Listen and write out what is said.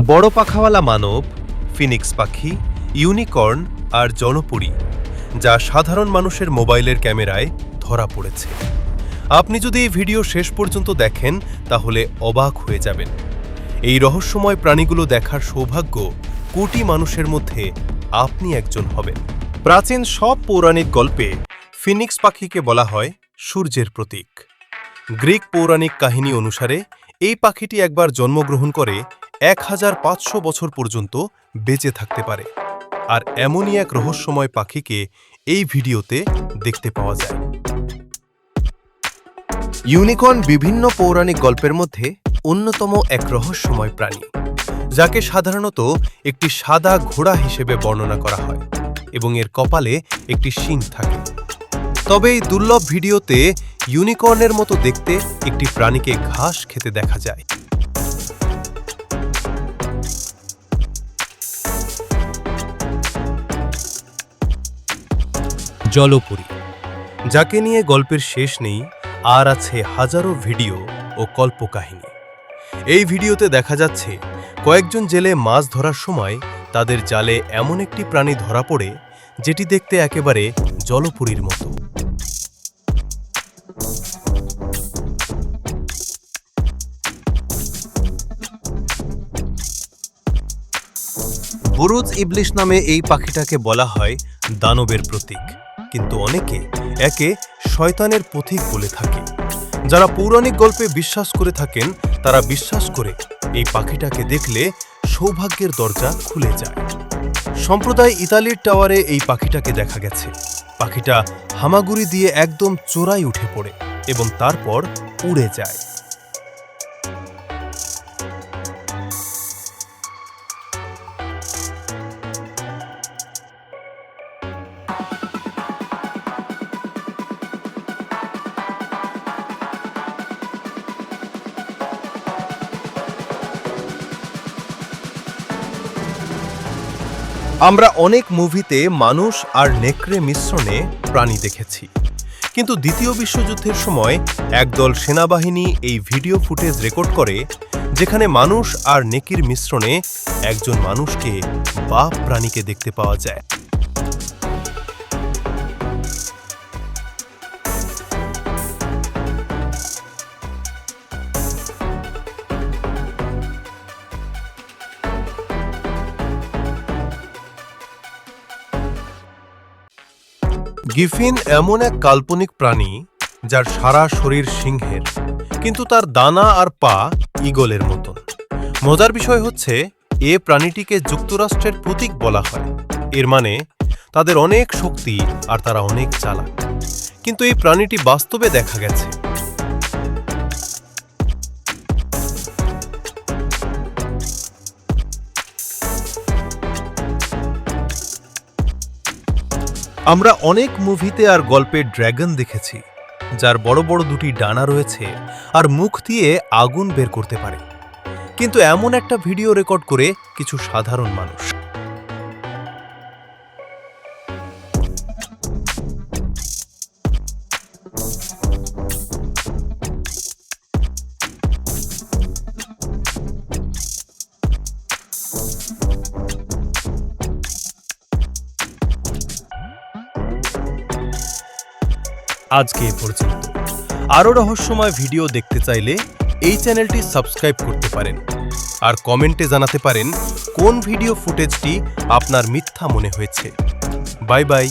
বড় পাখাওয়ালা মানব, ফিনিক্স পাখি, ইউনিকর্ন আর জলপরী, যা সাধারণ মানুষের মোবাইলের ক্যামেরায় ধরা পড়েছে। আপনি যদি এই ভিডিও শেষ পর্যন্ত দেখেন তাহলে অবাক হয়ে যাবেন। এই রহস্যময় প্রাণীগুলো দেখার সৌভাগ্য কোটি মানুষের মধ্যে আপনি একজন হবেন। প্রাচীন সব পৌরাণিক গল্পে ফিনিক্স পাখিকে বলা হয় সূর্যের প্রতীক। গ্রিক পৌরাণিক কাহিনী অনুসারে এই পাখিটি একবার জন্মগ্রহণ করে 1500 বছর পর্যন্ত বেঁচে থাকতে পারে। আর এমনই এক রহস্যময় পাখিকে এই ভিডিওতে দেখতে পাওয়া যায়। ইউনিকর্ন বিভিন্ন পৌরাণিক গল্পের মধ্যে অন্যতম এক রহস্যময় প্রাণী, যাকে সাধারণত একটি সাদা ঘোড়া হিসেবে বর্ণনা করা হয় এবং এর কপালে একটি শিং থাকে। তবে এই দুর্লভ ভিডিওতে ইউনিকর্নের মতো দেখতে একটি প্রাণীকে ঘাস খেতে দেখা যায়। জলপরী, যাকে নিয়ে গল্পের শেষ নেই, আর আছে হাজারো ভিডিও ও কল্পকাহিনী। এই ভিডিওতে দেখা যাচ্ছে কয়েকজন জেলে মাছ ধরার সময় তাদের জালে এমন একটি প্রাণী ধরা পড়ে যেটি দেখতে একেবারে জলপরীর মতো। বুরুজ ইবলিশ নামে এই পাখিটাকে বলা হয় দানবের প্রতীক, কিন্তু অনেকে একে শয়তানের পথিক বলে থাকে। যারা পৌরাণিক গল্পে বিশ্বাস করে থাকেন তারা বিশ্বাস করে এই পাখিটাকে দেখলে সৌভাগ্যের দরজা খুলে যায়। সম্প্রদায় ইতালির টাওয়ারে এই পাখিটাকে দেখা গেছে। পাখিটা হামাগুড়ি দিয়ে একদম চোরাই উঠে পড়ে এবং তারপর উড়ে যায়। আমরা অনেক মুভিতে মানুষ আর নেকড়ে মিশ্রণে প্রাণী দেখেছি, কিন্তু দ্বিতীয় বিশ্বযুদ্ধের সময় একদল সেনাবাহিনী এই ভিডিও ফুটেজ রেকর্ড করে যেখানে মানুষ আর নেকির মিশ্রণে একজন মানুষকে বা প্রাণীকে দেখতে পাওয়া যায়। গিফিন এমন এক কাল্পনিক প্রাণী যার সারা শরীর সিংহের, কিন্তু তার ডানা আর পা ঈগলের মতন। মজার বিষয় হচ্ছে এ প্রাণীটিকে যুক্তরাষ্ট্রের প্রতীক বলা হয়। এর মানে তাদের অনেক শক্তি আর তারা অনেক চালাক। কিন্তু এই প্রাণীটি বাস্তবে দেখা গেছে। আমরা অনেক মুভিতে আর গল্পে ড্র্যাগন দেখেছি, যার বড় বড় দুটি ডানা রয়েছে আর মুখ দিয়ে আগুন বের করতে পারে। কিন্তু এমন একটা ভিডিও রেকর্ড করে কিছু সাধারণ মানুষ। আজকে এ পর্যন্ত। আরও রহস্যময় ভিডিও দেখতে চাইলে এই চ্যানেলটি সাবস্ক্রাইব করতে পারেন আর কমেন্টে জানাতে পারেন কোন ভিডিও ফুটেজটি আপনার মিথ্যা মনে হয়েছে। Bye bye.